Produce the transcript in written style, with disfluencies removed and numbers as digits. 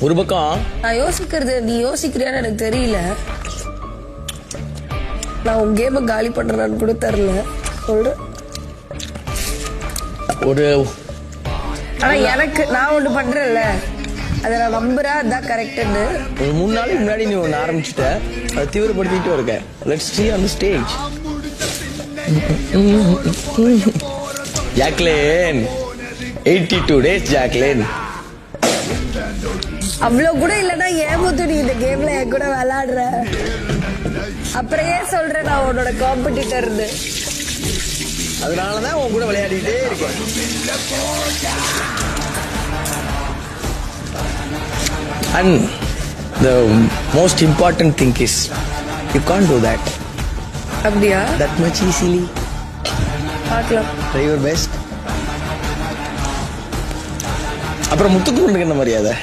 ஒரு பக்கம் நான் யோசிக்கிறது நீ யோசிக்கிறியான்னு எனக்கு தெரியல. நான் உன் கேம காலி பண்றேன்னு கூட தெரியல சொல்றேன். ஒரு ஆனா எனக்கு நான் ஒண்ணு பண்றேன்ல, அதை நான் நம்புறேன், அதான் கரெக்ட்னு. ஒரு 3 நாளைக்கு முன்னாடி நீ ஒன்று ஆரம்பிச்சுட்ட, அதை தீவிரப்படுத்திட்டு இருக்க. Let's see on the stage. Jacqueline 82 days Jacqueline. அவ்வளவு கூட இல்லன்னா ஏமாத்து நீ இந்த கேம்ல என் கூட விளையாடுற. அப்புறம் ஏன் சொல்ற நான் உன்னோட காம்படிட்டர்? அதனாலதான் உன் கூட விளையாடிட்டே இருக்கேன். And the most important thing is you can't do that. அப்படியா? That much easily. பார்க்கலாம். Try your best. அப்புறம் முத்துக்கு என்ன மரியாதை?